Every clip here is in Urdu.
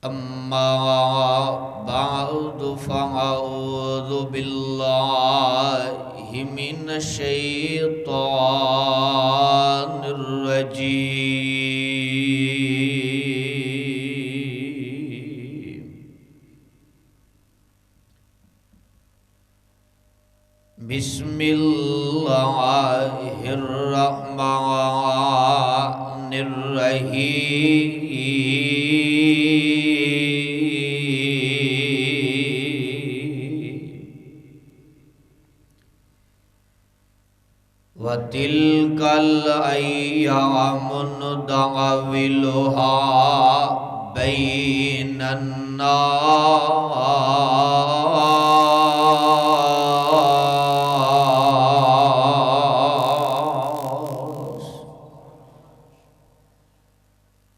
أما بعد فأعوذ بالله من الشيطان الرجيم. بسم الله الرحمن الرحيم. وَتِلْكَ الْأَيَّامُ نُدَاوِلُهَا بَيْنَ النَّاسِ.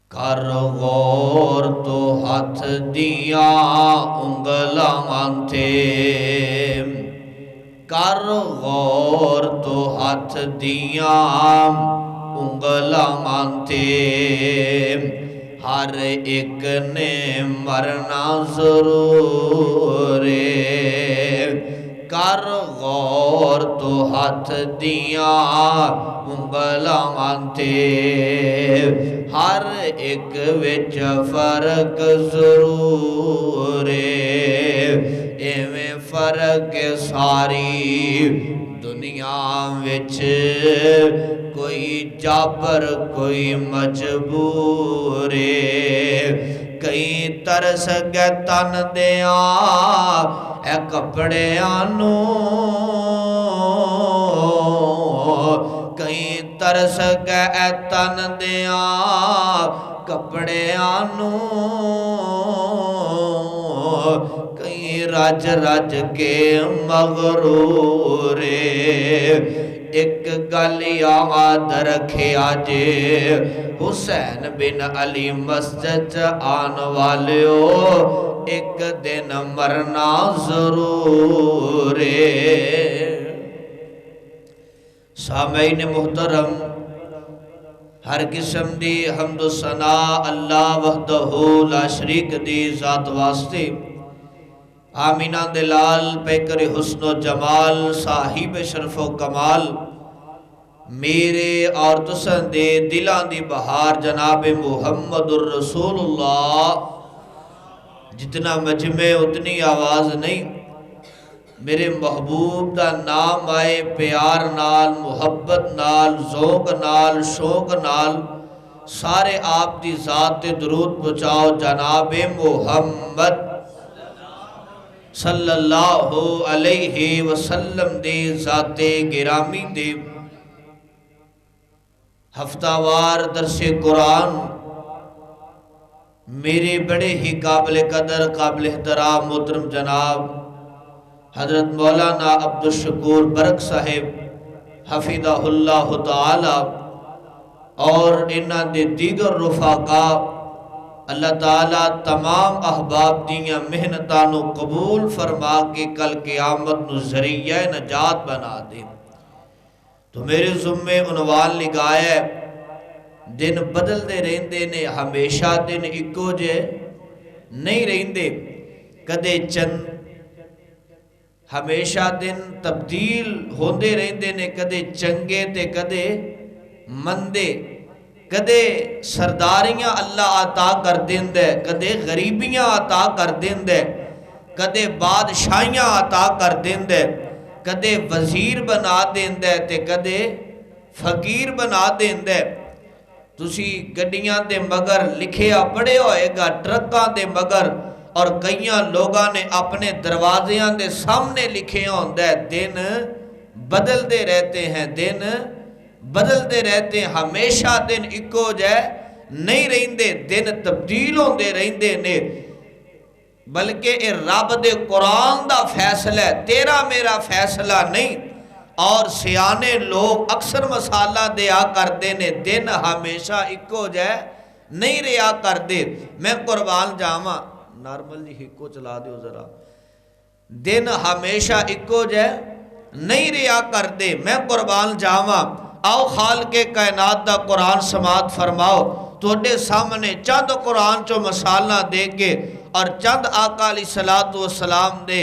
کر غور تو ہاتھ دیاں انگلاں تے، کر غور تو ہاتھ دیاں انگلاں تے، ہر ایک نے مرنا ضرور ہے۔ کر غور تو ہاتھ دیاں انگلاں تے، ہر ایک وچ فرق ضرور ہے۔ ایویں فرق ساری دنیا وچ، کوئی جابر کوئی مجبور ہے۔ کئی ترس گئے تن دیاں اے کپڑیاں نوں، کئی ترس گئے تن دیاں کپڑیاں نوں، کئی رج رج کے مغرور ہے۔ ایک گل یاد رکھیا جے، حسین بن علی مسجد آن والیو، ایک دن مرنا ضرور ہے۔ سامعین محترم، ہر قسم دی حمد و ثناء اللہ وحدہ لا شریک دی ذات واسطے۔ آمینہ دلال پیکر حسن و جمال صاحب شرف و کمال، میرے اور تسن دے دلان دی بہار جناب محمد الرسول اللہ۔ جتنا مجمع اتنی آواز نہیں، میرے محبوب دا نام آئے پیار نال، محبت نال، ذوق نال، شوق نال، سارے آپ دی ذات درود پہنچاؤ جناب محمد صلی اللہ علیہ وسلم دے ذات گرامی دے۔ ہفتہ وار درس قرآن میرے بڑے ہی قابل قدر قابل احترام محترم جناب حضرت مولانا عبدالشکور برک صاحب حفظہ اللہ تعالی اور انہاں دے دیگر رفاقہ، اللہ تعالیٰ تمام احباب دیاں محنتانو قبول فرما کے کل قیامت نو ذریعہ نجات بنا دے۔ تو میرے ذمے عنوان لگایا ہے، دن بدل دے رہندے نے، ہمیشہ دن اکو جے نہیں رہندے، کدے چند ہمیشہ دن تبدیل ہوندے رہندے نے، کدے چنگے تے کدے مندے، کدے سرداریاں اللہ عطا کر دیندے، کدے غریبیاں عطا کر دیندے، کدے بادشاہیاں عطا کر دیندے، کدے وزیر بنا دیندے تے کدے فقیر بنا دیندے۔ تسی گڈیاں دے مگر لکھیا پڑے ہوئے گا ٹرکاں دے مگر، اور کئیاں لوگاں نے اپنے دروازیاں دے سامنے لکھے ہوندے، دن بدل دے رہتے ہیں، دن بدل دے رہتے ہیں، ہمیشہ دن اکو جائے نہیں رہندے، دن تبدیل ہوندے رہندے نے۔ بلکہ اے رب دے قرآن دا فیصلہ ہے، تیرا میرا فیصلہ نہیں۔ اور سیانے لوگ اکثر مسالہ دیا کردے نے، دن ہمیشہ اکو جائے نہیں رہا کردے۔ میں قربان جاواں، نارمل جی ہکو چلا دیو ذرا، دن ہمیشہ اکو جائے نہیں رہا کردے۔ میں قربان جاواں، آؤ خالق کائنات دا قرآن سماعت فرماؤ، توڑے سامنے چند قرآن چو مثالہ دے کے اور چند آقا علیہ السلام دے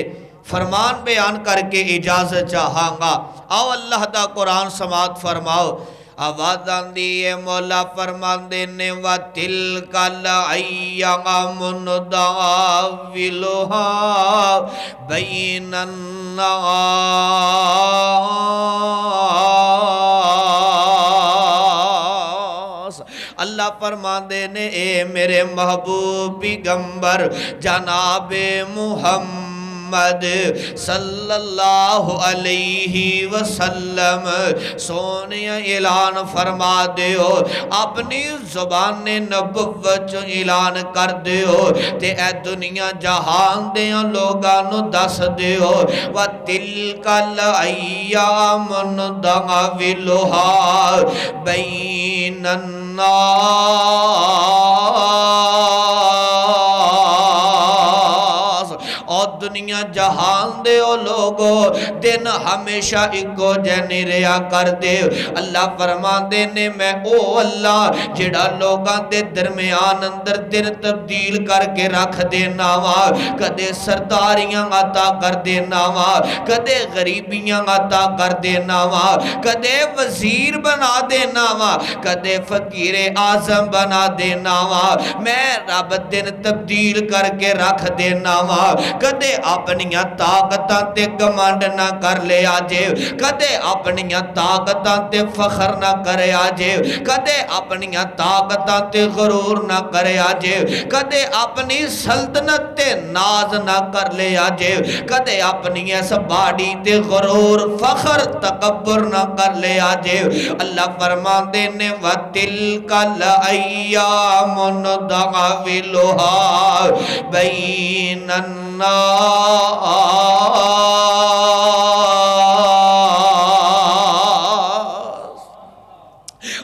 فرمان بیان کر کے اجازت چاہاں گا۔ آؤ اللہ دا قرآن سماعت فرماؤ۔ آواز آندی ہے مولا فرمان دینے وَتِلْكَ الْأَيَّامُ نُدَاوِلُهَا بَيْنَ النَّاسِ۔ اللہ فرمان دینے اے میرے محبوب پیغمبر جناب محمد صلی اللہ علیہ وسلم سونے اعلان فرما دیو، اپنی زبان نبوت اعلان کر دیو تے اے دنیا جہان دیاں لوگانو دس دیو وَتِلْكَ الْأَيَّامُ نُدَاوِلُهَا بَيْنَ النَّاسِ۔ اور دنیا جہان دے او لوگو دن ہمیشہ ایکو جنی ریا کر دے۔ اللہ فرمان دینے میں او اللہ جڑا لوگاں دے درمیان اندر دن تبدیل کر کے رکھ دینا وا، کدے سرداریاں عطا کر دینا وا، کدے غریبیاں عطا کر دینا وا، کدے وزیر بنا دینا وا، کدے فقیر اعظم بنا دینا وا۔ میں رب دن تبدیل کر کے رکھ دینا وا، کدے اپنیاں طاقتاں تے گمانڈ نہ کر لے آجے، کدے اپنیاں طاقتاں تے فخر نہ کرے آجے، کدے اپنیاں طاقتاں تے غرور نہ کرے آجے، کدے اپنی سلطنت تے ناز نہ کر لے آجے، کدے اپنی اس باڑی تے غرور فخر تکبر نہ کر لے آجے۔ اللہ فرمان دینے وَتِلْكَ الْأَيَّامُ نُدَاوِلُهَا بَيْنَ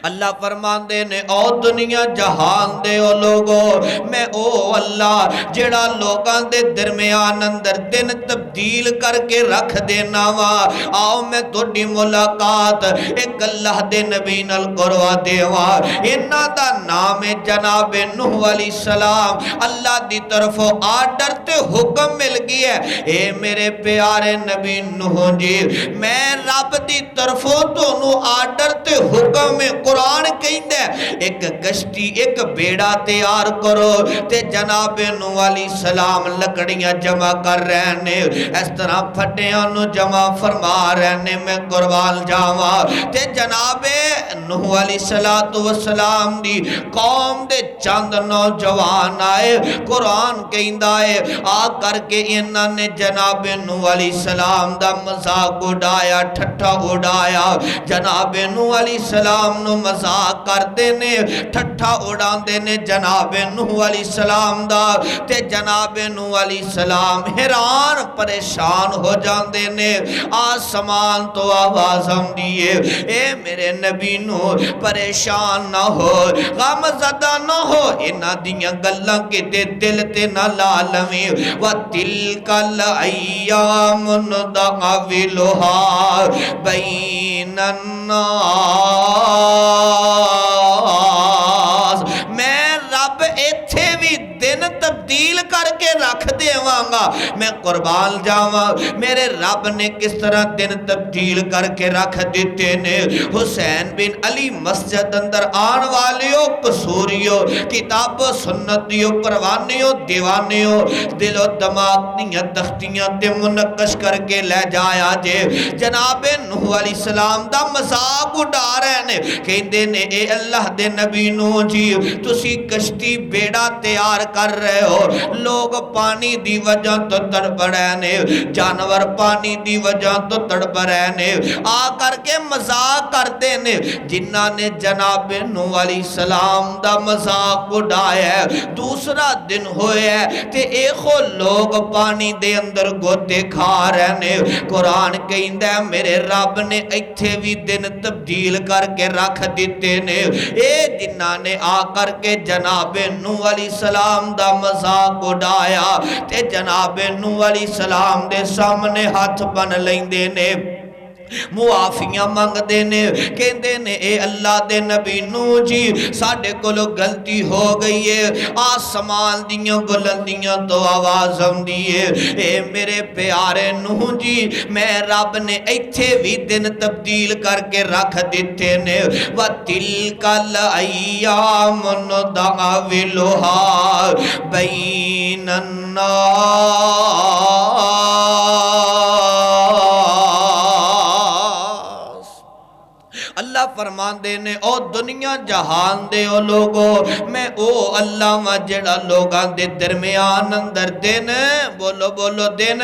اللہ فرمان دینے او دنیا جہان دے او لوگو میں او اللہ جڑا لوگاں دے درمیان اندر دن تبدیل کر کے رکھ دینا وا۔ آؤ میں توڑی ملاقات ایک اللہ دے نبی نال کروا دیوا، انہاں دا نام جناب نوح علیہ السلام۔ اللہ دی طرف آرڈر تے حکم مل گئی ہے، اے میرے پیارے نبی نوح جی میں رب دی طرفوں تو نو آرڈر تے حکم میں قرآن کہیں دے ایک کشتی ایک بیڑا تیار کرو تے جناب نوح علیہ السلام لکڑیاں جمع کر رہنے، اس طرح پھٹیاں نو جمع فرما رہنے میں قربان جاواں تے جناب نوح علیہ السلام دی قوم دے چند نوجوان آئے۔ قرآن کہیں دائے آ کر کے انہاں نے جناب نوح علیہ السلام دا مذاق اڑایا ٹھٹھا اڑایا، جناب نوح علیہ السلام نو مذاق کر دینے ٹھٹھا اڑان دینے جناب نوح علیہ السلام دا تے جناب نوح علیہ السلام حیران پریشان ہو جان دینے۔ آسمان تو آواز ہم دیئے اے میرے نبی نوح پریشان نہ ہو غم زدہ نہ ہو، انہاں دیاں گلاں کے دل تے نہ لالویں وَتِلْكَ الْأَيَّامُ نُدَاوِلُهَا بَيْنَ النَّاسِ۔ میں رب ایتھے بھی دن تبدیل کر کے رکھ دیوانگا، میں قربان جاواں میرے رب نے کس طرح دن تبدیل کر کے رکھ دیتے نے۔ حسین بن علی مسجد اندر آن والیوں قصوریوں کتاب و سنتیوں پروانیوں دیوانیوں دل و دماغ دیاں تختیاں تے منقش کر کے لے جایا جے۔ جناب نوح علیہ السلام دا مذاق اڑا رہے نے کہندے نے اے اللہ دے نبی نوح جی تسی کشتی بیڑا تیار کر رہے ہو، لوگ پانی دی وجہ تو تڑپ رہے نے، جانور پانی دی وجہ تو تڑپ رہے نے، آ کر کے مذاق کر دینے جنہاں نے جناب نوح علیہ السلام دا مذاق اڑایا ہے۔ دوسرا دن ہوئے ہے تے ایخو لوگ پانی دے اندر گوتے کھا رہے نے۔ قرآن کہیں دے میرے رب نے ایتھے بھی دن تبدیل کر کے رکھ دیتے نے، اے جنہاں نے آ کر کے جناب نوح علیہ السلام دا مذاق اڑایا تے جناب نوح علیہ السلام دے سامنے ہاتھ بن لیندے نے معافیاں منگ دینے کہندے نے اے اللہ دے نبی نو جی ساڑھے کولو غلطی ہو گئی ہے آسمان دیاں بلندیاں تو آواز ہم دیئے اے میرے پیارے نو جی میں رب نے ایتھے بھی دن تبدیل کر کے رکھ دیتے نے وَتِلْكَ الْأَيَّامُ نُدَاوِلُهَا بَيْنَ النَّاسِ اللہ فرمان دینے او دنیا جہان دے او لوگو میں او اللہ ما جڑا لوگاں دے درمیان اندر دن بولو بولو دن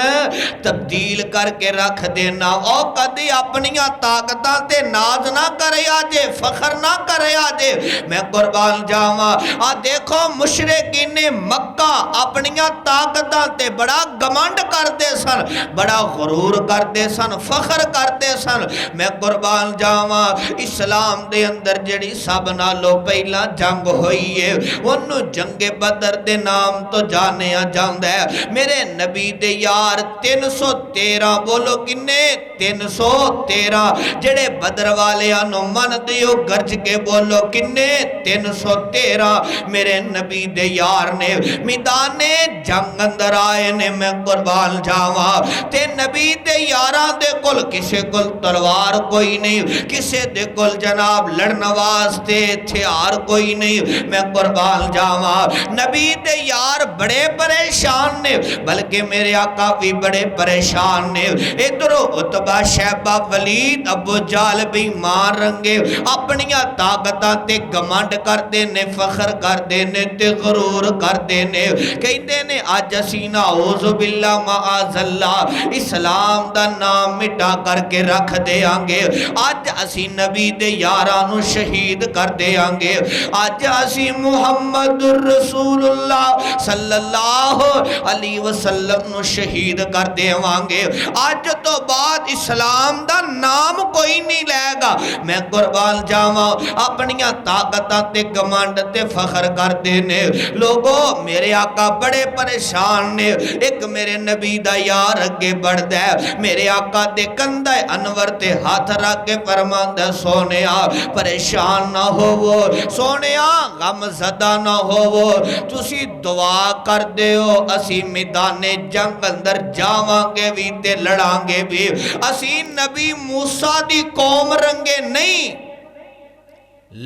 تبدیل کر کے رکھ دینا او کدی اپنیاں طاقتاں تے ناز نہ کرے آجے فخر نہ کرے آجے میں قربان جاواں دیکھو مشرقین مکہ اپنیاں طاقتاں تے بڑا گمنڈ کر دے سن بڑا غرور کر دے سن فخر کر دے سن میں قربان جاواں اسلام دے اندر جڑی سب نالو پہلا جنگ ہوئی ہے انہوں جنگ بدر دے نام تو جانے جاندہ ہے میرے نبی دے یار 313 بولو کنے 313 جڑے بدر والے آنو من دیو گرج کے بولو کنے 313 میرے نبی دے یار نے میدان جنگ اندر آئے نے میں قربان جاواں تے نبی دے یاران دے کل کسے کل تلوار کوئی نہیں کسے دے کل جناب لڑن واسطے ہتھیار کوئی نہیں میں قربان جاواں نبی دے یار بڑے پریشان نے بلکہ میرے آقا بھی بڑے پریشان نے ادھرو عتبہ شیبہ ولید ابو جال بھی مار رنگے اپنیاں طاقتاں تے گمانڈ کر دینے فخر کر دینے تے غرور کر دینے کہیں دینے آج اسینا اعوذ باللہ معاذ اللہ اسلام دا نام مٹا کر کے رکھ دے آنگے آج اسی نبی دے یارانو شہید کر دے آنگے آج اسی محمد الرسول اللہ صلی اللہ علیہ وسلم نو شہید کر دے آنگے آج تو بعد اسلام دا نام کوئی نہیں لے گا میں قربان جاواں اپنیاں طاقتاں تے گمانڈ تے فخر کر دینے لوگو میرے آقا بڑے پریشان نے ایک میرے نبی دا یار اگے بڑھ دے میرے آقا دے کندہ انور تے ہاتھ رکھ کے فرمان دے سونیا پریشان نہ ہو وہ سونیا غم زدہ نہ ہو وہ تسی دعا کر دے ہو اسی میدان جنگ اندر جاواں گے بھی تے لڑاں گے بھی اسی نبی موسیٰ دی قوم رنگے نہیں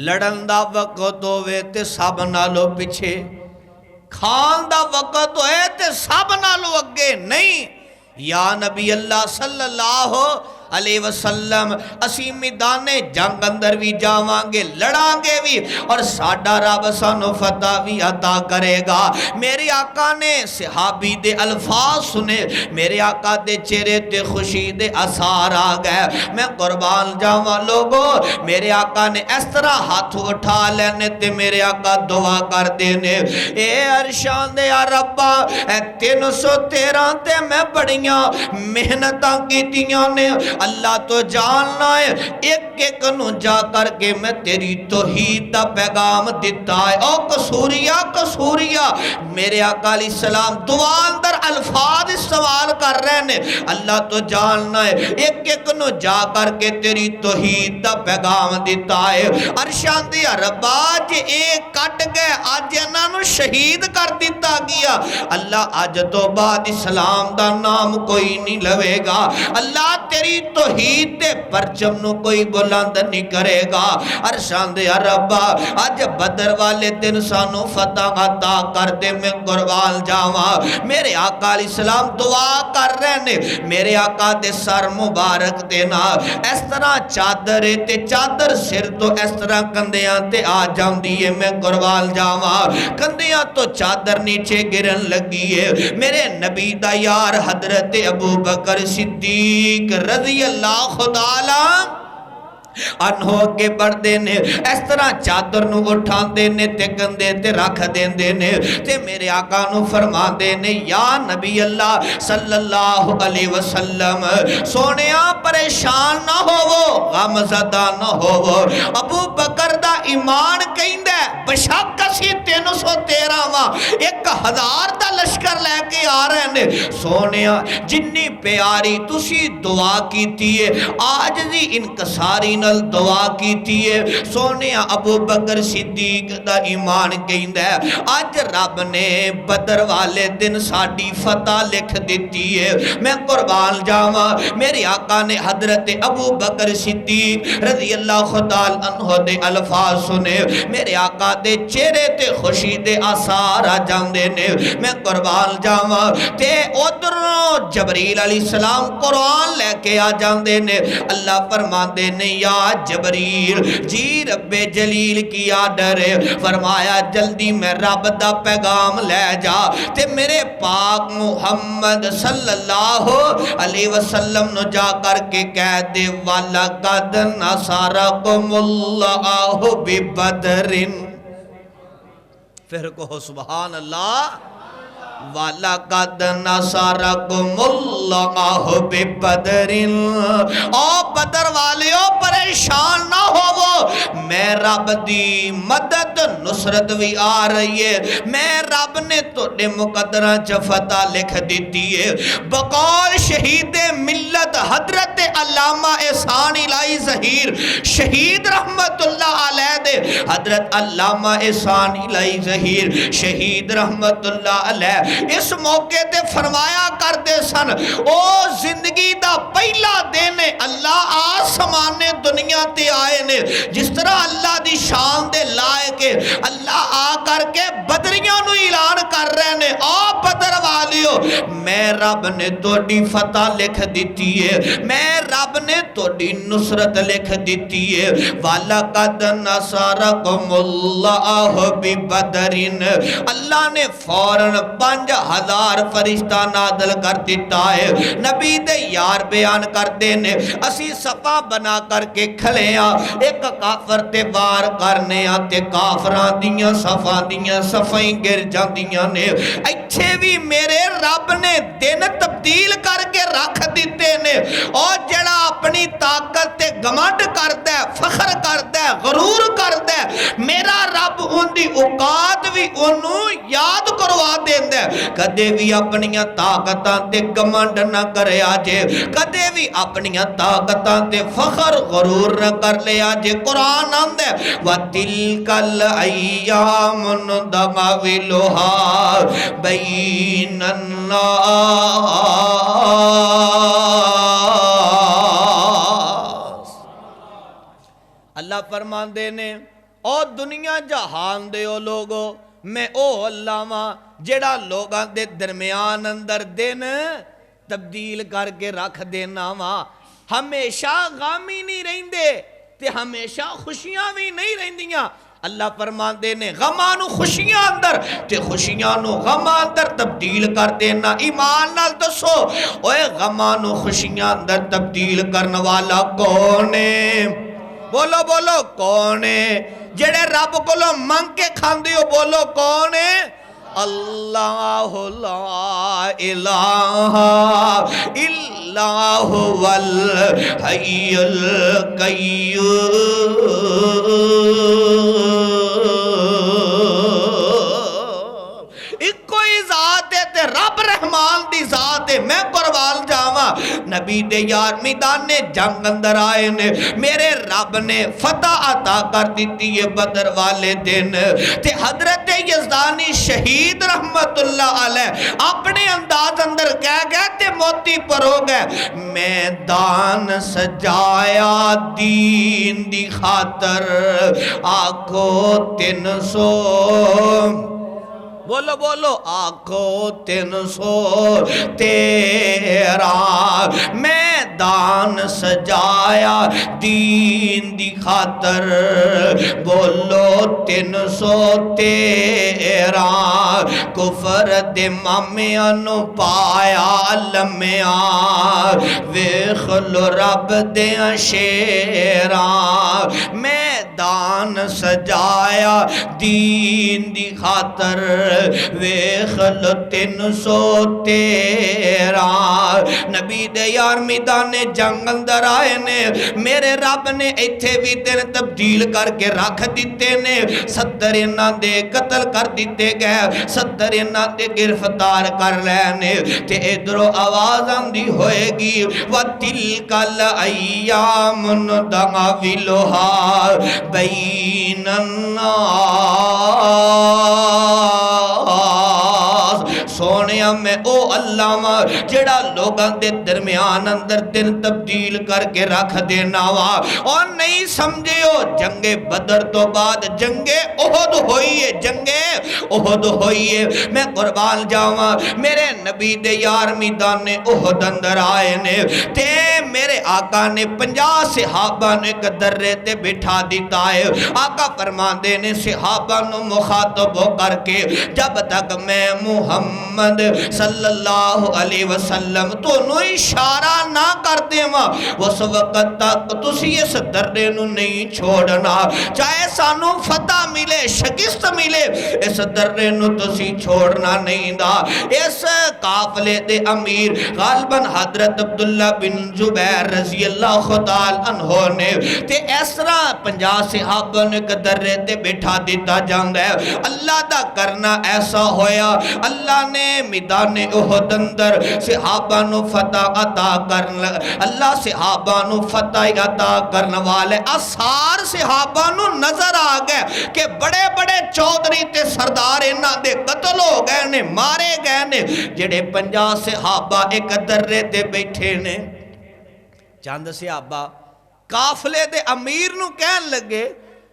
لڑن دا وقت ہوئے تے سب نالو پچھے کھان دا وقت ہوئے تے سب نالو اگے نہیں یا نبی اللہ صلی اللہ علیہ وسلم اسی میدان جنگ اندر بھی جاوانگے لڑانگے بھی اور ساڑھا رب سانو فتح بھی عطا کرے گا میرے آقا نے صحابی دے الفاظ سنے میرے آقا دے چہرے تے خوشی دے اثار آگئے میں قربان جاواں لوگو میرے آقا نے اس طرح ہاتھ اٹھا لینے تے میرے آقا دعا کر دینے اے عرشان دے یا ربا اے 313 تے میں بڑیاں محنتاں کیتیاں نے اللہ تو جاننا ہے ایک ایک نو جا کر کے میں تیری توحید دا پیغام دیتا ہے او قصوریا میرے آقا علیہ السلام دعا اندر الفاظ استعمال کر رہے ہیں اللہ تو جاننا ہے ایک ایک نو جا کر کے تیری توحید دا پیغام دیتا ہے عرشان دیا ربا جے ایک کٹ گئے آج انہاں نو شہید کر دیتا گیا اللہ آج تو بعد اسلام دا نام کوئی نہیں لوے گا اللہ تیری توحید دے پرچم نو کوئی بلند نہیں کرے گا عرشان دے ربا آج بدر والے دن سانو فتح عطا کر دے میں قربان جاواں میرے آقا علیہ السلام دعا کر رہے نے میرے آقا دے سر مبارک دینا اس طرح چادر تے چادر سر تو اس طرح کندیاں تے آ جاؤں دیئے میں قربان جاواں کندیاں تو چادر نیچے گرن لگی ہے میرے نبی دا یار حضرت ابو بکر صدیق رضی اللہ خدالا انہو کے بڑھ دینے اس طرح چادر نو اٹھا دینے تے گندے تے رکھ دینے تے میرے آقا نو فرما دینے یا نبی اللہ صلی اللہ علیہ وسلم سونیا پریشان نہ ہو وہ غم زدہ نہ ہو وہ ابو بکر دا ایمان کہندا ہے بشک اسی 313 واں 1000 دا لشکر لے کے آ رہے ہیں سونیا جنی پیاری تسی دعا کیتی ہے آج دی انکساری نال دعا کیتی ہے سونیا ابو بکر صدیق دا ایمان کہندا ہے آج رب نے بدر والے دن ساڈی فتح لکھ دیتی ہے میں قربان جاواں میرے آقا نے حضرت ابو بکر صدیق رضی اللہ تعالی عنہ دے الفاظ سنے میرے آقا دے چہرے تے خوشی دے آثار آ جاندے نے میں قربان جاواں تے ادھروں جبریل علیہ السلام قرآن لے کے آ جاندے نے اللہ فرماندے نے یا جبریل جی رب جلیل کی آڈر فرمایا جلدی میں رب دا پیغام لے جا تے میرے پاک محمد صلی اللہ علیہ وسلم نو جا کر کے کہہ دے وَلَقَدْ نَصَرَكُمُ اللَّهُ بِبَدْرٍ پھر کہو سبحان اللہ وَلَقَدْ نَصَرَكُمُ اللَّهُ بِبَدْرٍ او بدر والیو پریشان نہ ہوو میں رب دی مدد نصرت بھی آ رہی ہے میں رب نے توڑے مقدرہ فتح لکھ دیتی ہے بقول شہید ملت حضرت علامہ احسان الہی ظہیر شہید رحمت اللہ علیہ دے حضرت علامہ احسان الہی ظہیر شہید رحمت اللہ علیہ اس موقع تے فرمایا کرتے سن او زندگی دا پہلا دن اللہ آسمان دنیا تے آئے نے جس طرح اللہ دی شان دے لائے کے اللہ آ کر کے بدریاں نو اعلان کر رہے نے آ بدر والیو میں رب نے توڑی فتح لکھ دیتی ہے میں رب نے توڑی نصرت لکھ دیتی ہے وَلَقَدْ نَصَرَكُمُ اللَّهُ بِبَدْرٍ اللہ نے فوراً 5000 فرشتہ نادل کر دیتا ہے نبی دے یار بیان کر دینے اسی صفا بنا کر کے کھلے ایک کافر تے وار کرنے تے کافران دیاں صفا دیاں صفائیں گر جان دیاں نے اچھے بھی میرے رب نے دن تبدیل کر کے رکھ دیتے نے اور جڑا اپنی طاقت تے گمانڈ کرتا ہے فخر کرتا ہے غرور کرتا ہے میرا رب ان دی اوقات بھی انہوں یاد کروا دیندہ ہے کدے بھی اپنیاں طاقتاں تے گمانڈ نہ کرے آجے کدے بھی اپنیاں طاقتاں تے فخر غرور نہ کر لے آجے قرآن آندے وَتِلْكَ الْأَيَّامُ نُدَوِّلُهَا بَيْنَ النَّاسِ اللہ فرمان دینے اور دنیا جہان دے او لوگو میں او اللہ ماں جڑا لوگاں دے درمیان اندر دن تبدیل کر کے رکھ دینا ماں ہمیشہ غامی نہیں رہندے تے ہمیشہ خوشیاں بھی نہیں رہندیاں اللہ فرمان دینے غمانو خوشیاں اندر تے خوشیاں غماں اندر تبدیل کر دینا ایمان نال دسو اوے غمانو خوشیاں اندر تبدیل کرنے والا کونے بولو بولو کونے جڑے رب کو لو منگ کے کھاندے ہو بولو کونے اللہ لا الہ الا هو الحی القیوم ایک کوئی ذات ہے تے رب رحمان دی ذات ہے میں قربان جاواں نبی دے یار میدان جنگ اندر آئے نے میرے رب نے فتح عطا کر دیتی ہے بدر والے دن تے حضرت یزدانی شہید رحمت اللہ علیہ اپنے انداز اندر کہہ گئے تے موتی پر ہو گئے میدان سجایا دین دی خاطر آنکھو 300 بولو بولو آنکھو 313 میدان سجایا دین دی خاطر بولو 313 کفر دے مامیاں نو پایا لمیاں ویخ لو رب دے شیراں میدان میدان سجایا دین دی خاطر ویخ لو 313 نبی دے یار میدان جنگ اندر آئے نے میرے رب نے ایتھے بھی دن تبدیل کر کے رکھ دیتے نے 70 انہاں دے قتل کر دیتے گئے 70 انہاں دے گرفتار کر لینے تے ادھرو آواز آندی ہوئے گی وَتِلْكَ الْأَيَّامُ نُدَاوِلُهَا بَيْنَ النَّاسِ سونیا میں او اللہ ماں جڑا لوگاں دے درمیان اندر دن تبدیل کر کے رکھ دینا وا اور نہیں سمجھے ہو جنگ بدر تو بعد جنگ احد ہوئی ہے جنگ احد ہوئی ہے میں قربان جاواں میرے نبی دے یار میدان احد اندر آئے نے تے میرے آقا نے 50 صحابہ نے ایک درے تے بٹھا دیتا ہے آقا فرماندے نے صحابہ نو مخاطب ہو کر کے جب تک میں محمد صلی اللہ علیہ وسلم تو نو اشارہ نہ کر دے ماں اس وقت تک تسی اس درے نو نہیں چھوڑنا چاہے سانو فتح ملے شکست ملے اس درے نو تسی چھوڑنا نہیں دا اس قافلے دے امیر غالباً حضرت عبداللہ بن زبیر رضی اللہ تعالی عنہ نے تے اس طرح 50 صحابہ نے درے تے بٹھا دیتا جاندہ ہے اللہ دا کرنا ایسا ہویا اللہ نے میدان احد اندر صحابہ نو فتح عطا کرنا اللہ صحابہ نو فتح عطا کرنے والے اثار صحابہ نو نظر آ گئے کہ بڑے بڑے چودھری تے سردار انہاں دے قتل ہو گئے نے مارے گئے نے جڑے 50 صحابہ ایک درے تے بیٹھے نے چند صحابہ قافلے دے امیر نو کہن لگے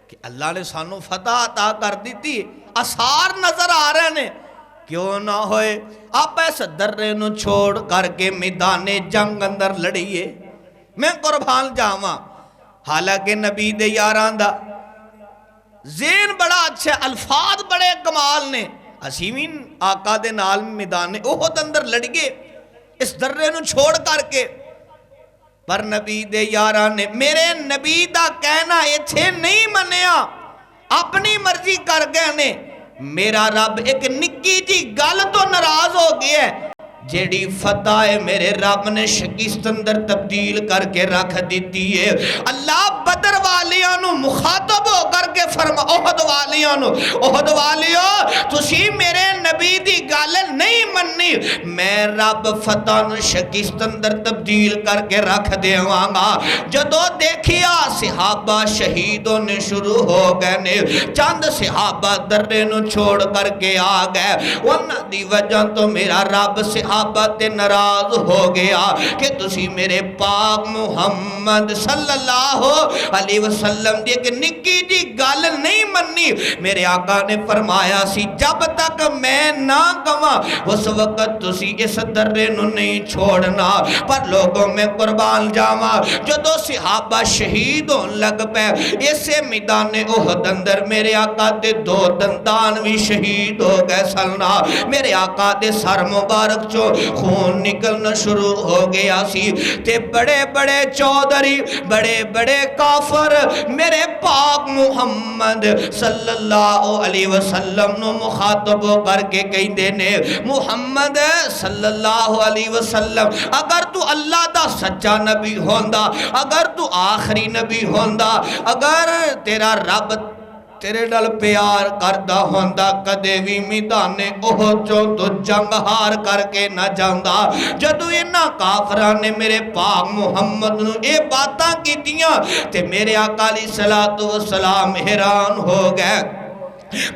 کہ اللہ نے سانو فتح عطا کر دیتی اثار نظر آ رہے نے کیوں نہ ہوئے آپ ایس درے نو چھوڑ کر کے میدان جنگ اندر لڑیے میں قربان جاواں حالانکہ نبی دے یاران دا ذہن بڑا اچھا الفاظ بڑے کمال نے حسیمین آقا دے نال میدان احد اندر لڑیے اس درے نو چھوڑ کر کے پر نبی دے یاران نے میرے نبی دا کہنا ایتھے نہیں منیا اپنی مرضی کر گئے نے میرا رب ایک نکی جی گل تو ناراض ہو گیا ہے جیڑی فتح میرے رب نے شکست اندر تبدیل کر کے رکھ دیتی ہے اللہ بدر والیاں نو مخاطب ہو کر کے فرما احد والیاں نو احد والیوں تسی میرے نبی دی گل نہیں مننی میں رب فتح نو شکست اندر تبدیل کر کے رکھ دیواں گا جدو دیکھیا صحابہ شہیدوں نے شروع ہو گئے نے چند صحابہ درے نو چھوڑ کر کے آ گئے انہاں دی وجہ تو میرا رب صحابہ ناراض ہو گیا کہ تسی میرے پاک محمد صلی اللہ علیہ وسلم دی ایک نکی جی گل نہیں مننی میرے آقا نے فرمایا سی جب تک میں نہ کہاں اس وقت تسی اس درے نو نہیں چھوڑنا پر لوگوں میں قربان جاواں جدو صحابہ شہید ہون لگ پے اسے میدان احد اندر میرے آقا دے 2 دندان بھی شہید ہو گئے سلنا میرے آقا دے سر مبارک چو خون نکلنا شروع ہو گیا سی تے بڑے بڑے چودھری بڑے بڑے کافر میرے پاک محمد صلی اللہ علیہ وسلم نو مخاطب کر کے کہیں دینے محمد صلی اللہ علیہ وسلم اگر تو اللہ دا سچا نبی ہوندا اگر تو آخری نبی ہوندا اگر تیرا رب تیرے ڈال پیار کردہ ہوندہ کدے بھی میدان احد جو تو جنگ ہار کر کے نہ جاندہ جدو انہا کافران نے میرے پاک محمد نو اے باتاں کی دیاں تے میرے آقا علیہ السلام حیران ہو گئے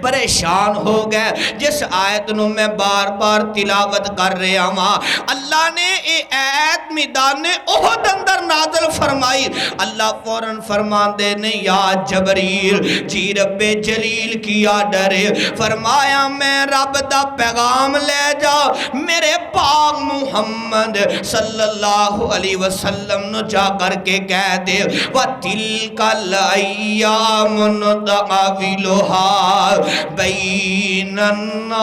پریشان ہو گئے جس آیت نو میں بار بار تلاوت کر رہا ہوں اللہ نے اے آیت میدان احد اندر نازل فرمائی اللہ فوراً فرمان دے نے یا جبریل جی رب جلیل کیا ڈرے فرمایا میں رب دا پیغام لے جا میرے پاک محمد صلی اللہ علیہ وسلم نو جا کر کے کہہ دے وَتِلْكَ الْأَيَّامُ نُدَاوِلُهَا بین الناس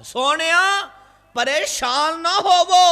سونیا پریشان نہ ہو وہ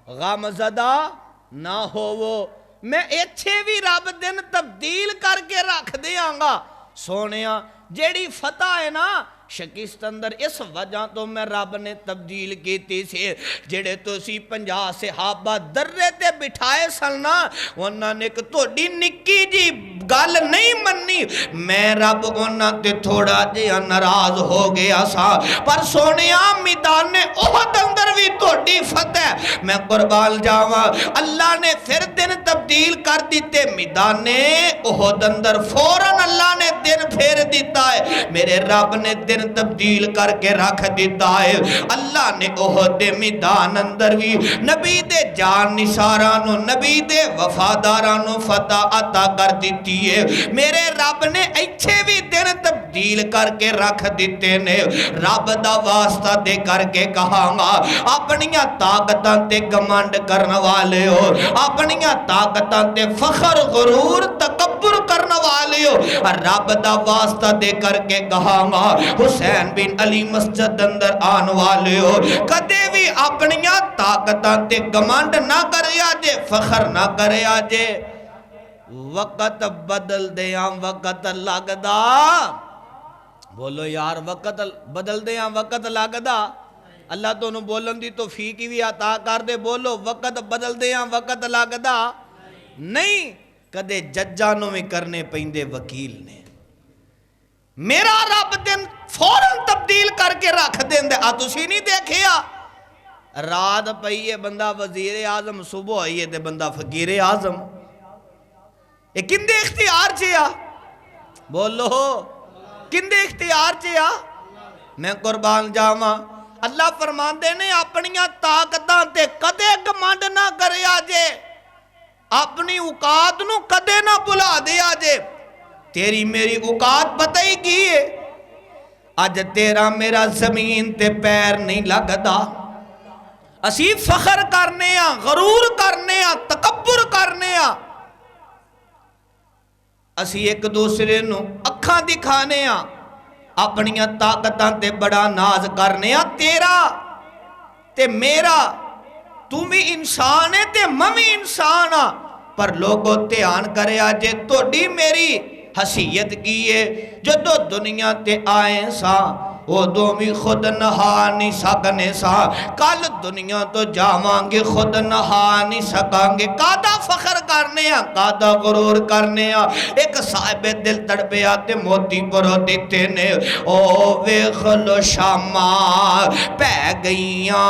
غم زدہ نہ ہوو میں ایتھے بھی رب دن تبدیل کر کے رکھ دیاں گا سونیاں جیڑی فتح ہے نا شکست اندر اس وجہ تو میں رب نے تبدیل کیتی سے جڑے تو سی 50 صحابہ درے تے بٹھائے سلنا انہاں نے کہ توڑی نکی جی گل نہیں مننی میں رب انہاں تے تھوڑا جیا ناراض ہو گیا سا پر سونیا میدان احد اندر بھی توڑی فتح میں قربان جاواں اللہ نے پھر دن تبدیل کر دیتے میدان احد اندر فوراً اللہ نے دن پھیر دیتا ہے میرے رب نے دن تبدیل کر کے رکھ دیتا ہے اللہ نے احد میدان اندر بھی نبی دے جان نثارانو نبی دے وفادارانو فتح عطا کر دیتی ہے میرے رب نے ایتھے بھی دن تبدیل کر کے رکھ دیتے نے رب دا واسطہ دے کر کے کہاں گا اپنیاں طاقتاں تے گمانڈ کرنے والے ہو اپنیاں طاقتاں تے فخر غرور تکبر کرنے والے ہو رب دا واسطہ دے کر کے کہاں گا حسین بن علی مسجد اندر آن والے ہو کدے بھی اپنیاں طاقتاں تے گمانڈ نہ کریا جے فخر نہ کریا جے وقت بدل دیاں وقت لگ دا بولو یار وقت بدل دیاں وقت لگ دا اللہ تو انہوں بولن دی توفیق بھی عطا کر دے بولو وقت بدل دیاں وقت لگ دا نہیں کدے ججانوں میں کرنے پہندے وکیل نے میرا رب دن فوراً تبدیل کر کے رکھ دیں دے آتوسی نہیں دیکھیا رات پہیے بندہ وزیر اعظم صبح آئیے دے بندہ فقیر اعظم یہ کندے اختیار چیا بولو کندے اختیار چیا میں قربان جاواں اللہ فرمان دے نے اپنیاں طاقتاں تے کدے گمانڈ نہ کریا جے اپنی اوقات نو کدے نہ بلا دیا جے تیری میری اوقات پتہ ہی کی ہے آج تیرا میرا زمین تے پیر نہیں لگدا اسی فخر کرنے ہاں غرور کرنے ہاں تکبر کرنے ہاں اسی ایک دوسرے نو اکھاں دکھانے ہاں اپنیاں طاقتاں تے بڑا ناز کرنے ہاں تیرا تے میرا تو بھی انسان ہے تے ممی انسان ہاں پر لوگوں دھیان کرے آجے توڑی میری حسیت کیے جو دو دنیا تے آئیں سا وہ دو بھی خود نہا نہیں سکنے سا کل دنیا تو جاوانگے خود نہا نہیں سکانگے کادا فخر کرنے ہیں کادا غرور کرنے ہیں ایک صاحب دل تڑپے آتے موتی پرو دیتے نے او ویخلو شاما پہ گئیاں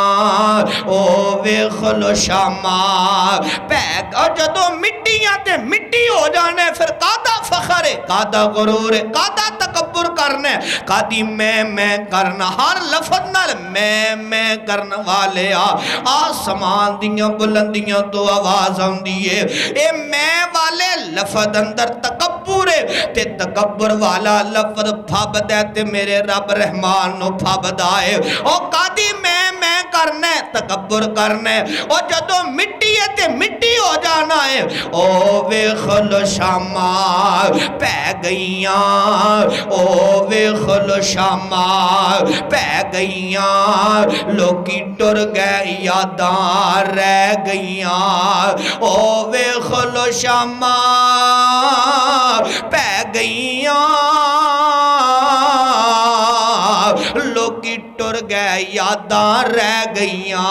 او ویخلو شاما پہ اور جدو مٹیاں تے مٹی ہو جانے پھر کادا فخر ہے کادا غرور ہے کادا تکبر کرنے کادی میں کرنا ہر لفظ نال میں کرنا والے آسمان دیاں بلندیاں تو آواز ہم دیئے اے میں والے لفظ اندر تکبر ہے تے تکبر والا لفظ پھاب دیتے میرے رب رحمان نو پھاب دائے او قادی میں کرنے تکبر کرنے او جدو مٹی ہے تے مٹی ہو جانا ہے او ویخل شاما پہ گئیاں او ویخل شاما پہ گئیاں لوکی ٹر گئے یاداں رہ گئیاں او ویخلو شاما پہ گئیاں لوکی ٹر گئے یاداں رہ گئیاں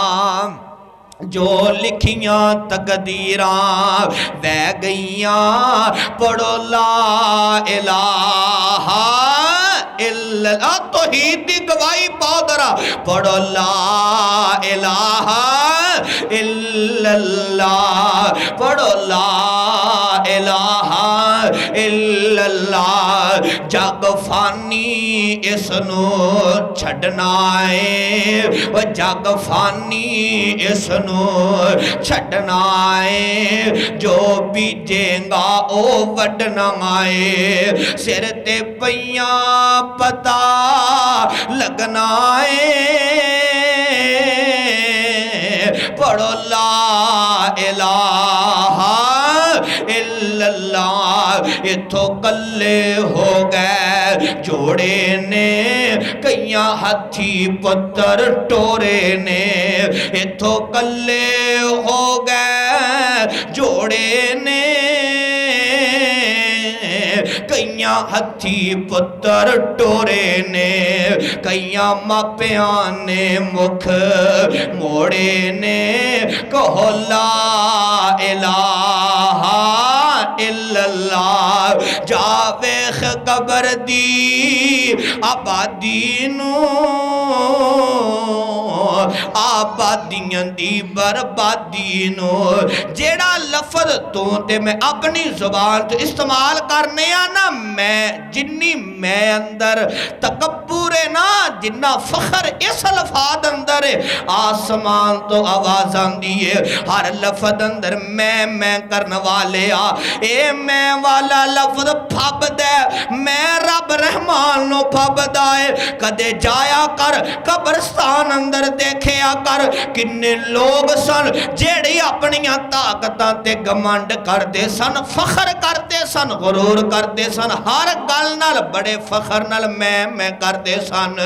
جو لکھیاں تقدیراں بہ گئیاں پڑھو لا الہ الا اللہ توحید دی گواہی پاؤ درہ پڑھو لا الہ الا اللہ پڑھو لا الہ الا اللہ جگ فانی اس نو چھڑنا ہے وہ جگ فانی اس نو چھڑنا ہے جو بیجیں گا او وڈنا آئے سر تے پیاں پتا لگنا ہے پڑھو لا الہ الا اللہ اتھو کلے ہو گئے جوڑے نے کئیاں ہتھی پتر ٹورے نے اتھو کلے ہو گئے جوڑے نے کئیاں ہتھی پتر ٹورے نے کئیاں ماپیاں نے مکھ موڑے نے کہو لا الہ الا اللہ جاویخ قبر دی آبادی نو آبادیاں دی بربادی نو جیڑا لفظ تو تے میں اپنی زبان تو استعمال کرنے آنا میں جنی میں اندر تکبر نا جنہ فخر اس لفظ اندر آسمان تو آواز آندی ہے ہر لفظ اندر میں کرنے والے اے میں والا لفظ پھب دے میں رب رحمان نو پھب دائے کدے جایا کر قبرستان اندر دیکھے کر کنے لوگ سن جیڑی اپنیاں طاقتاں تے گمانڈ کردے سن فخر کردے سن غرور کردے سن ہر گل نال بڑے فخر نال میں کردے سن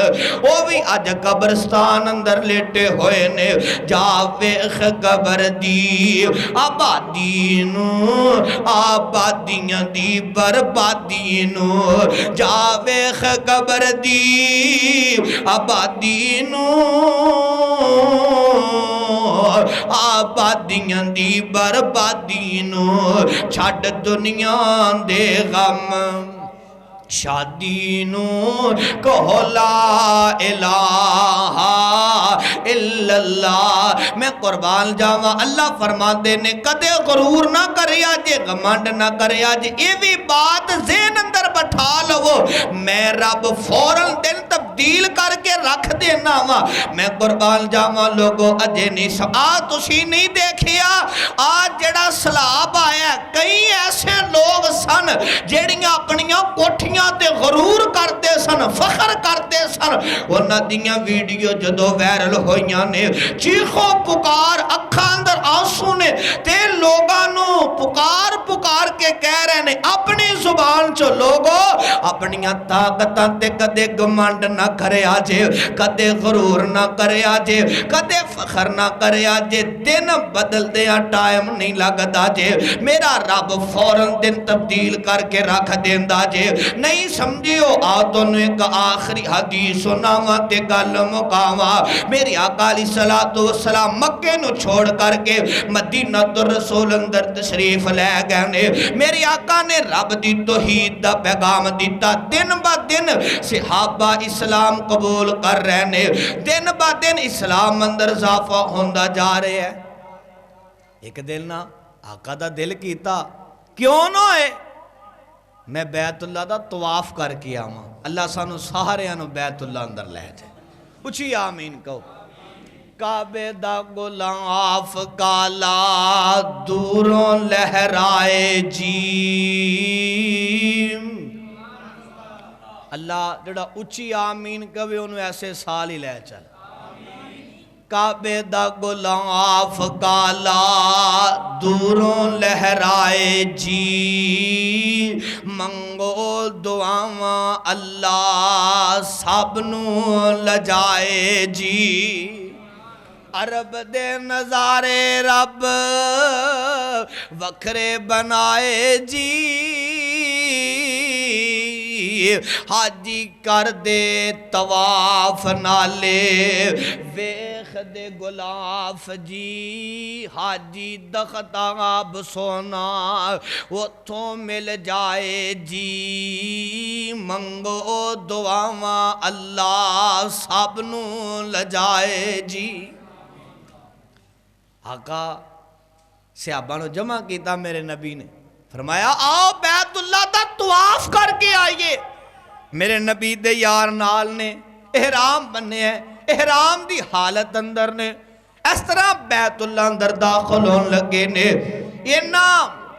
وہ بھی آج قبرستان اندر لیٹے ہوئے نے جاویخ قبر دی آبادی نو آبادیاں دی بربادی نو جاویخ قبر دی آبادی نو آبادیاں دی بربادی نو چھڑ دنیا دے غم شادی نو کہو لا الہ الا اللہ میں قربان جاواں اللہ فرماتے نے کدے غرور نہ کریا جے گمانڈ نہ کریا جے یہ بھی بات ذہن اندر بٹھا لو میں رب فوراں دن تبدیل کر کے رکھ دینا وا میں قربان جاواں لوگو اجے نہیں تسی نہیں دیکھیا آج جڑا سلاب آیا کئی ایسے لوگ سن جڑیاں اپنیاں کوٹھیاں تے غرور کرتے سن فخر کرتے سن انہاں دیاں ویڈیو جدو وائرل ہوئیاں نے چیخو پکار اکھاں اندر آنسو نے تے لوگانو پکار کے کہہ رہے نے اپنی زبان چو لوگو اپنیاں طاقتاں تے کدے گمانڈ نہ کرے آجے کدے غرور نہ کرے آجے کدے فخر نہ کرے آجے دن بدل دیا ٹائم نہیں لگتا جے میرا رب فوراں دن تبدیل کر کے رکھ دیندہ جے نہیں سمجھیو آتوں ایک آخری حدیث سناواں تے گل مکاواں میری آقا علیہ السلام مکے نو چھوڑ کر کے مدینہ الرسول اندر تشریف لے گئے نے میری آقا نے رب دی توحید دا پیغام دیتا دن با دن صحابہ اسلام قبول کر رہے نے دن با دن اسلام اندر اضافہ ہوندہ جا رہے ہیں ایک دل نا آقا دا دل کیتا کیوں نہ ہے میں بیت اللہ دا طواف کر کے آواں اللہ سانو سارے انو بیت اللہ اندر لے جائے اچھی آمین کہو کعبے دا غلاف کالا دوروں لہرائے جی اللہ جڑا اچھی آمین کہوے انہوں ایسے سال ہی لے چل کعبے دا غلاف کالا دوروں لہرائے جی منگو دعاواں اللہ سب نو لجائے جی عرب دے نظارے رب وکھرے بنائے جی حاجی کر دے طواف نالے ویخ دے غلاف جی حاجی دختاب سونا اتھوں مل جائے جی منگو دعاواں اللہ سب نو لجائے جی آقا صحابہ نو جمع کیتا میرے نبی نے فرمایا آؤ بیت اللہ دا طواف کر کے آئیے میرے نبی دے یار نال نے احرام بننے ہیں احرام دی حالت اندر نے اس طرح بیت اللہ اندر داخل ہون لگے نے اینا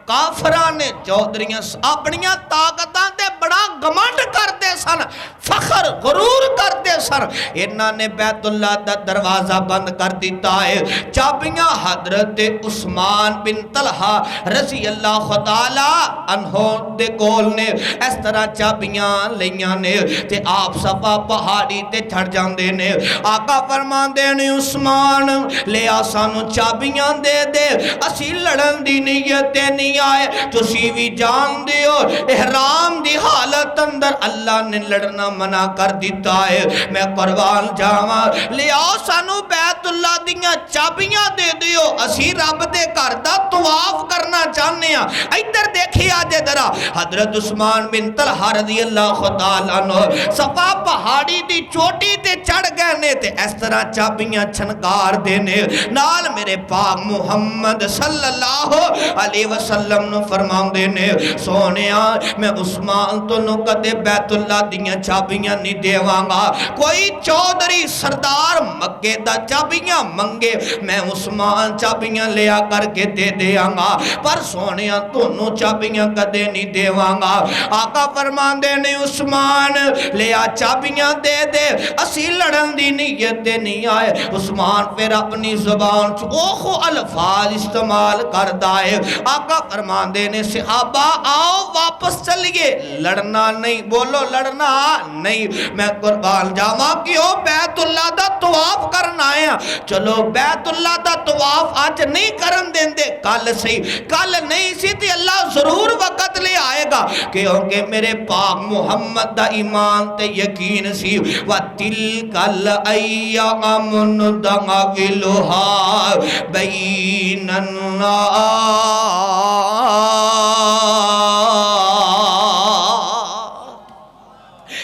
کافران نے چودریاں اپنیاں طاقتاں تے بڑا گمانڈ کر دے سن فخر غرور کرتے سن انہاں نے بیت اللہ دا دروازہ بند کر دیتا ہے چابیاں حضرت عثمان بن طلحہ رضی اللہ تعالی عنہ دے کول نے اس طرح چابیاں لیاں نے تے آپ صفا پہاڑی تے چڑھ جاندے نے آقا فرماندے نے عثمان لے آ سانو چابیاں دے دے اسی لڑن دی نیت نہیں آئے تسی بھی جان دیو احرام دی حالت اندر اللہ نے لڑنا منع کر دیتا ہے میں قربان جاواں لے آؤ سانو بیت اللہ دیاں چابیاں دے دیو اسی رب دے گھر دا طواف کرنا چاہنے ہیں ادھر دیکھی آجے درہ حضرت عثمان بن طلحہ رضی اللہ تعالیٰ عنہ صفا پہاڑی دی چوٹی تے چڑھ گئے نے تے اس طرح چابیاں چھنکار دینے نال میرے پاک محمد صلی اللہ علیہ وسلم نو فرماؤں دینے سونیا میں عثمان تو نو کدے بیت اللہ دیاں چابیاں نہیں دیوانگا کوئی چودری سردار مکے دا چابیاں منگے میں عثمان چابیاں لیا کر کے دے دیانگا پر سونیا تو نو چابیاں کدے نہیں دیوانگا آقا فرمان دینے عثمان لیا چابیاں دے دے اسی لڑن دی نیت نہیں آئے عثمان پھر اپنی زبان اوخو الفاظ استعمال کر دائے آقا فرمان دینے صحابہ آؤ واپس چلیے لڑنا نہیں بولو لڑنا نہیں میں قربان جاواں کیوں بیت اللہ دا طواف کرنا ہے چلو بیت اللہ دا طواف آج نہیں کرن دیں دے کل سی کل نہیں سی تی اللہ ضرور وقت لے آئے گا کیونکہ میرے پاک محمد دا ایمان تے یقین سی وَتِلْكَ الْأَيَّامُ نُدَوِّلُهَا بَيْنَ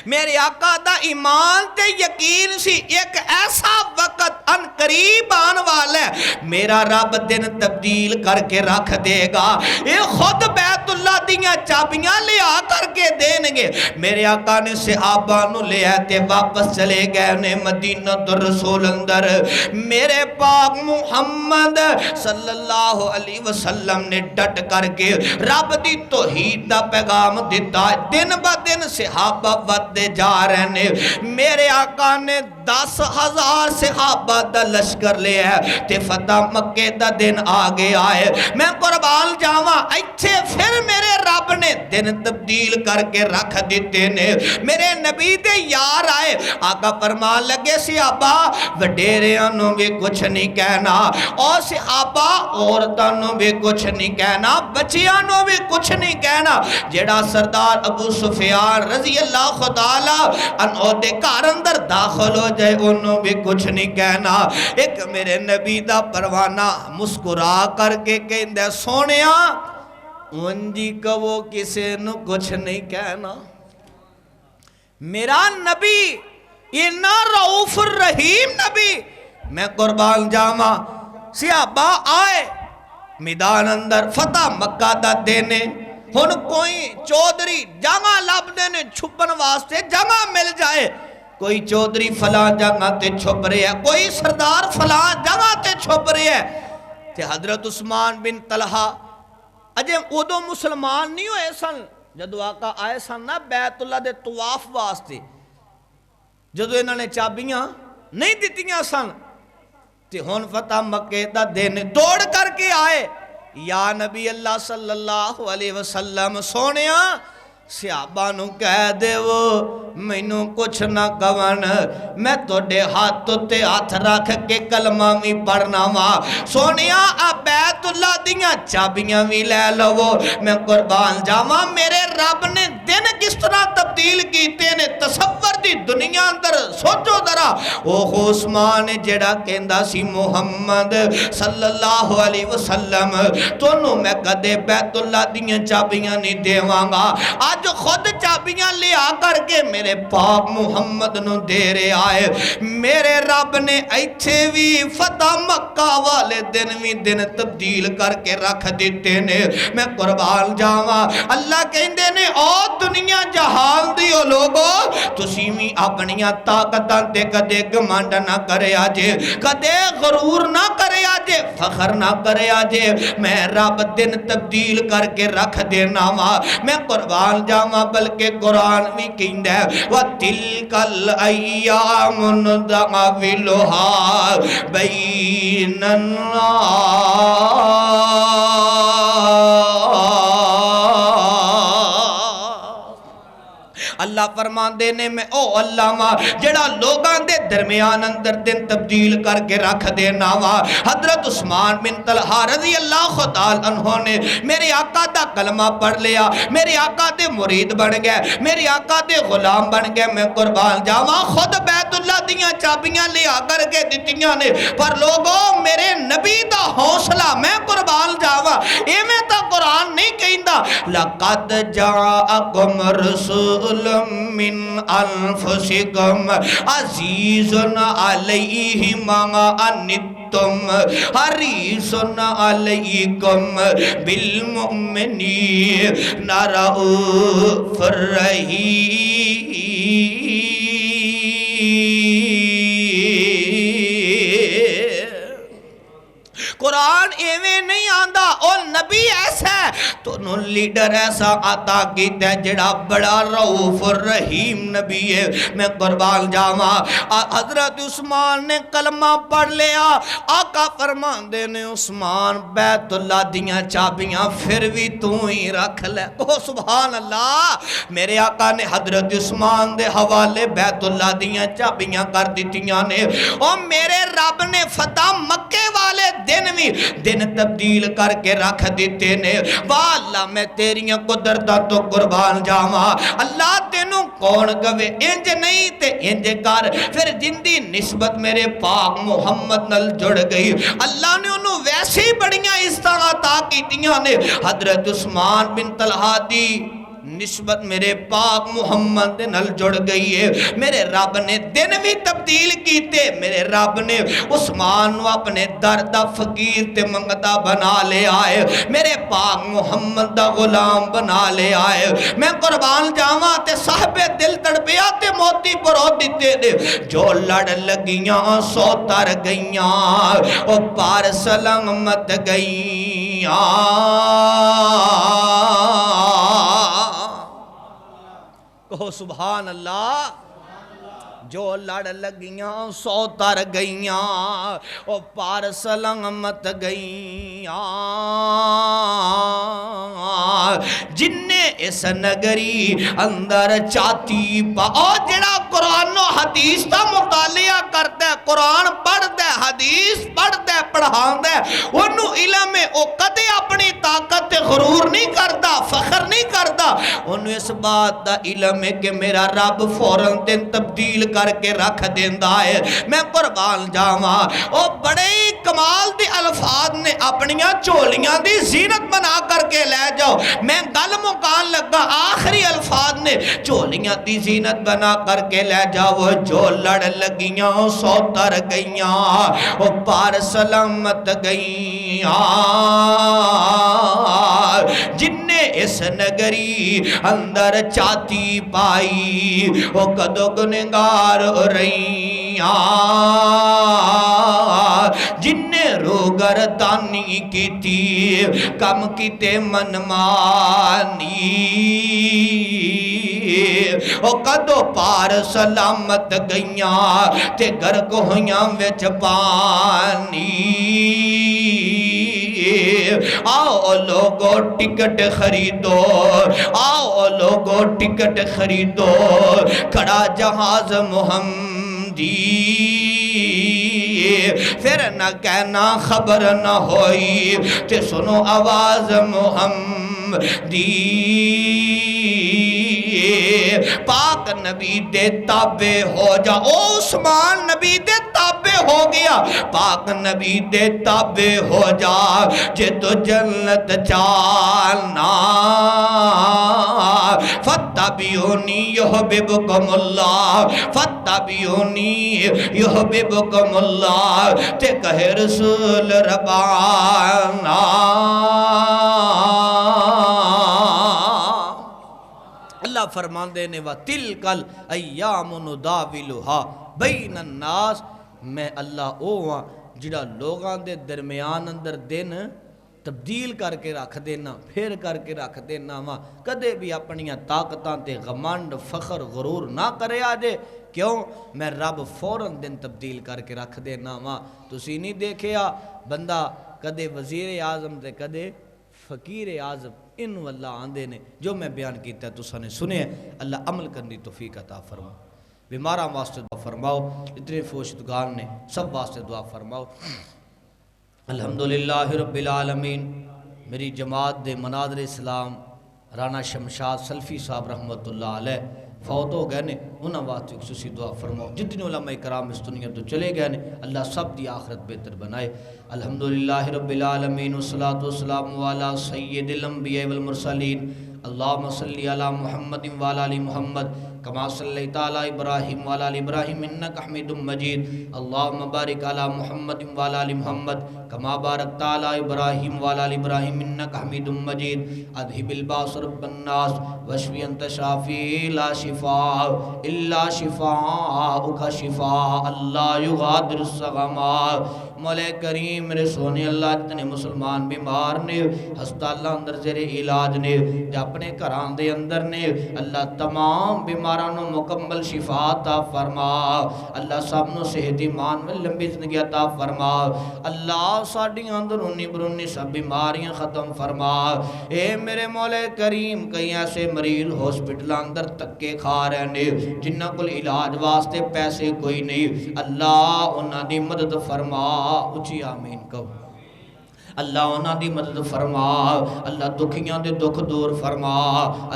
میرے آقا دا ایمان تے یقین سی ایک ایسا وقت ان قریب آن والا ہے میرا رب دن تبدیل کر کے رکھ دے گا یہ خود بیت اللہ دیاں چابیاں لے آ کر کے دینگے میرے آقا نے صحابہ نو لے آتے واپس چلے گئے انہیں مدینہ در رسول اندر میرے پاک محمد صلی اللہ علیہ وسلم نے ڈٹ کر کے رب دی توحید دا پیغام دیتا دن با دن صحابہ ود دے جا رہنے میرے آقا نے 10,000 صحابہ دا لشکر لے ہے تے فتح مکہ دا دن آگے آئے میں قربان جاواں ایتھے پھر میرے رب نے دن تبدیل کر کے رکھ دیتے نے میرے نبی دے یار آئے آقا فرمان لگے صحابہ وڈیریاں بھی کچھ نہیں کہنا اور صحابہ عورتوں بھی کچھ نہیں کہنا بچیاں بھی کچھ نہیں کہنا جیڑا سردار ابو سفیان رضی اللہ تعالیٰ انہوں دے کار اندر داخل ہو جائے انہوں بھی کچھ نہیں کہنا ایک میرے نبی دا پروانہ مسکرا کر کے کہندے سونیا انجی کبو کسے نو کچھ نہیں کہنا میرا نبی اینا رعوف الرحیم نبی میں قربان جاواں صحابہ آئے میدان اندر فتح مکہ دا دینے ہن کوئی چودری جگہ لب دینے چھپن واسطے جگہ مل جائے کوئی چودری فلاں جگہ تے چھپ رہے ہے کوئی سردار فلاں جگہ تے چھپ رہے ہے تے حضرت عثمان بن طلحہ اجے ادو مسلمان نہیں ہوئے سن جدو آقا آئے سن نا بیت اللہ دے طواف واسطے جدو انہوں نے چابیاں نہیں دیتیاں سن تے ہون فتح مکہ دا دن دوڑ کر کے آئے یا نبی اللہ صلی اللہ علیہ وسلم سونیا صحابہ نو کہہ دے وہ مینوں کچھ نہ کون میں توڑے ہاتھ تے ہاتھ رکھ کے کلمہ بھی پڑھنا وا سونیا بیت اللہ دیاں چابیاں بھی لے لو میں قربان جاواں میرے رب نے دن کس طرح تبدیل کیتے نے تصور دی دنیا اندر سوچو ذرا او عثمان جڑا کہندا سی محمد صلی اللہ علیہ وسلم تونوں میں کدے بیت اللہ دیاں چابیاں نہیں دیواں گا آج خود چابیاں لے آ کر کے میرے پاک محمد نو دے رہے آئے میرے رب نے ایتھے بھی فتح مکہ والے دن بھی دن تبدیل کر کے رکھ دیتے نے میں قربان جاواں اللہ کہندے نے او دنیا جہان فرمان دیو لوگو تسی بھی اپنیاں طاقتاں تے کدے گمانڈ نہ کرے آجے کدے غرور نہ کرے آجے فخر نہ کرے آجے میں رب دن تبدیل کر کے رکھ دینا وا میں قربان جاواں بلکہ قرآن بھی کہندا ہے وَتِلْكَ الْأَيَّامُ نُدَاوِلُهَا بَيْنَ اللہ فرمان دینے میں او اللہ ماں جڑا لوگاں دے درمیان اندر دن تبدیل کر کے رکھ دینا ماں حضرت عثمان بن طلحہ رضی اللہ تعالیٰ عنہ نے میرے آقا دا کلمہ پڑھ لیا میرے آقا دے مرید بن گئے میرے آقا دے غلام بن گئے میں قربان جاواں خود بیت اللہ دیاں چابیاں لیا کر کے دتیاں نے پر لوگوں میرے نبی دا حوصلہ میں قربان جاواں اے میں تا قرآن نہیں کہندا لَقَدْ جَاءَكُمْ رَسُولٌ من انفسکم عزیز علیہ ما عنتم حریص علیکم بالمؤمنین رؤوف رحیم قرآن ایویں نہیں آندہ اور نبی ایسا ہے تو انہوں لیڈر ایسا عطا کیتا ہے جڑا بڑا رؤوف الرحیم نبی ہے میں قربان جاواں حضرت عثمان نے کلمہ پڑھ لیا آقا فرمان دے نے عثمان بیت اللہ دیاں چابیاں پھر بھی تو ہی رکھ لے او سبحان اللہ میرے آقا نے حضرت عثمان دے حوالے بیت اللہ دیاں چابیاں کر دیتیاں نے اور میرے رب نے فتح مکے والے دن بھی دن تبدیل کر کے رکھ دیتے نے واللہ میں تیریاں قدرتاں تو قربان جاواں اللہ تینوں کون گوے انج نہیں تے انج کر پھر جندی نسبت میرے پاک محمد نل جڑ گئی اللہ نے انہوں ویسے بڑیاں استعاطا کیتیاں نے حضرت عثمان بن طلحہ دی نسبت میرے پاک محمد نل جڑ گئی ہے میرے رب نے دن بھی تبدیل کیتے میرے رب نے عثمان نو اپنے دردہ فقیر تے منگتا بنا لے آئے میرے پاک محمد دا غلام بنا لے آئے میں قربان جاواں تے صاحب دل تڑپیا تے موتی پرو دیتے دے جو لڑ لگیاں سو تر گئیاں او پار سلامت گئیاں کہو سبحان اللہ جو لڑ لگیاں سو تر گئیاں او پار سلامت گئیاں جن اس نگری اندر چاہتی پا جڑا قرآن و حدیث تا مطالعہ کرتا ہے قرآن پڑھتا ہے حدیث پڑھتا ہے پڑھاندہ ہے انہوں علم میں او کدے اپنی طاقت غرور نہیں کرتا فخر نہیں کرتا انہوں اس بات دا علم ہے کہ میرا رب فوراں دن تبدیل کر کے رکھ دیندہ ہے میں قربان جاواں او بڑے کمال دی الفاظ نے اپنیاں چولیاں دی زینت بنا کر کے لے جاؤ میں گل مکان لگا آخری الفاظ نے چولیاں دی زینت بنا کر کے لے جاؤ جو لڑ لگیاں سو تر گئیاں او پار سلامت گئیاں جن نے اس نگری اندر چاہتی پائی او کدو گنگار رہیاں جن نے روگردانی کی تھی کم کیتے من مانی او کدو پار سلامت گئیاں تے گر کو ہویاں وچ پانی آؤ لوگو ٹکٹ خریدو آؤ لوگو ٹکٹ خریدو کھڑا جہاز محمدی پھر نہ کہنا خبر نہ ہوئی تے سنو آواز محمدی پاک نبی دے تابع ہو جا او عثمان نبی دے تابع ہو گیا پاک نبی دے تابع ہو جا جے تو جنت چالنا فتبیونی یحببکم اللہ فتبیونی یحببکم اللہ تے کہے رسول ربانا اللہ فرماندے نے وَتِلْكَ الْأَيَّامُ نُدَاوِلُهَا بَيْنَ النَّاسِ میں اللہ او ہاں جڑا لوگاں دے درمیان اندر دن تبدیل کر کے رکھ دینا پھر کر کے رکھ دینا وا کدے بھی اپنیاں طاقتاں تے غمنڈ فخر غرور نہ کرے آجے کیوں میں رب فوراً دن تبدیل کر کے رکھ دینا وا تسی نہیں دیکھیا بندہ کدے وزیر اعظم تے کدے فقیر اعظم انہوں اللہ آندے نے جو میں بیان کیتا ہے تساں نے سنے اللہ عمل کرنی توفیق عطا فرما بیماراں واسطے دعا فرماؤ اتنے فوشدگان نے سب واسطے دعا فرماؤ الحمدللہ رب العالمین میری جماعت دے مناظر اسلام رانا شمشاد سلفی صاحب رحمت اللہ علیہ فوت ہو گئے نے انہاں واسطے خصوصی دعا فرماؤ جتنے علماء کرام اس دنیا تو چلے گئے نے اللہ سب دی آخرت بہتر بنائے الحمدللہ رب العالمین والصلاة والسلام علی سید الانبیاء والمرسلین اللہم صلی علی محمد وعلی آل محمد کما صلیت علی ابراہیم وعلی آل ابراہیم انک حمید مجید اللہم بارک علی محمد وعلی آل محمد کما بارکت علی ابراہیم وعلی آل ابراہیم انک حمید مجید اذھب الباس رب الناس واشفی انت شافی لا شفاء الا شفاءک شفاء لا یغادر السقما مولا کریم میرے سونے اللہ جتنے مسلمان بیمار نے ہسپتالاں اندر زیر علاج نے اپنے گھراں دے اندر نے اللہ تمام بیماراں نو مکمل شفا عطا فرما اللہ سب نو صحت ایمان میں لمبی زندگی عطا فرما اللہ ساڈیاں اندرونی برونی سب بیماریاں ختم فرما اے میرے مولا کریم کئی ایسے مریض ہاسپٹلاں اندر تکے کھا رہے نے جنہاں کول علاج واسطے پیسے کوئی نہیں اللہ انہاں دی مدد فرما اچھی آمین کہو اللہ انہاں دی مدد فرما اللہ دکھیاں دے دکھ دور فرما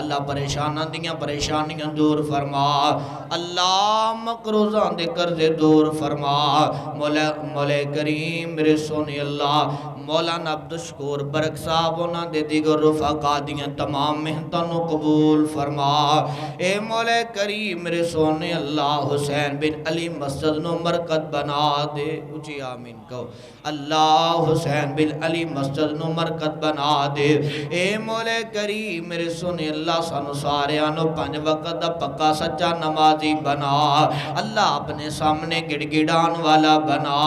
اللہ پریشاناں دیاں پریشانیاں دور فرما اللہ مقروضاں دے قرضے دور فرما مولا کریم میرے سونے اللہ مولانا عبدالشکور برک صاحب انہاں دے دیگر رفقا دیاں تمام محنتاں نو قبول فرما اے مولا کریم میرے سونے اللہ حسین بن علی مسجد نو مرکز بنا دے اچھی آمین کہو اللہ حسین بن علی مسجد نو مرکز بنا دے اے مولا کریم میرے سونے اللہ سانو سارے آنو 5 وقت دا پکا سچا نمازی بنا اللہ اپنے سامنے گڑ گڑان والا بنا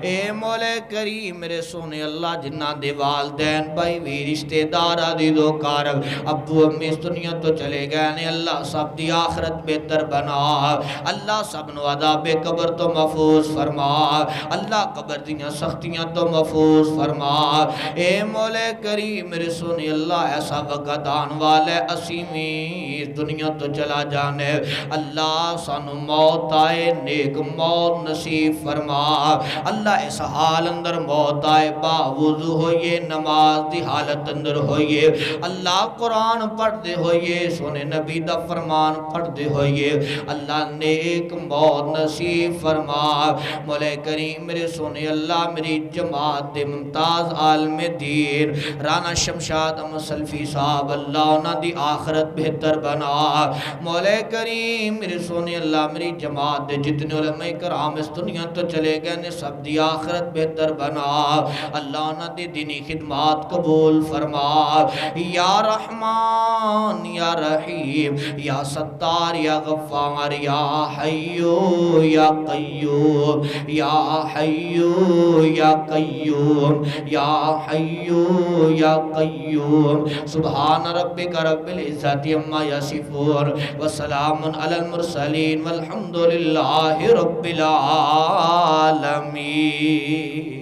اے مولا کریم میرے سونے اللہ جنہ دے والدین بھائی بھی رشتہ دارہ دی دو کارب ابو امی اس دنیا تو چلے گئے نے اللہ سب دی آخرت بہتر بنا اللہ سب نو عذاب قبر تو محفوظ فرما اللہ قبر دیاں سختیاں تو محفوظ فرما اے مولا کریم میرے سونے اللہ ایسا وقت آن والے اسیمی اس دنیا تو چلا جانے اللہ سانو موت آئے نیک موت نصیب فرما اللہ اس حال اندر موت آئے باوضو ہوئے نماز دی حالت اندر ہوئے اللہ قرآن پڑھ دے ہوئے سونے نبی دا فرمان پڑھ دے ہوئے اللہ نیک موت نصیب فرما مولا کریم میرے سونے اللہ میری جماعت دے ممتاز عالم دین رانا شمشاد سلفی صاحب اللہ انہاں دی آخرت بہتر بنا مولا کریم میرے سونے اللہ میری جماعت دے جتنے علماء کرام اس دنیا تو چلے گئے نے سب دی آخرت بہتر بنا اللہ انہاں دی دینی خدمات قبول فرما یا رحمان یا رحیم یا ستار یا غفار یا حیو یا قیوم یا حیو یا قیوم یا حیو یا قیوم سبحان ربک رب العزت عما یصفون وسلام علی المرسلین والحمدللہ رب العالمین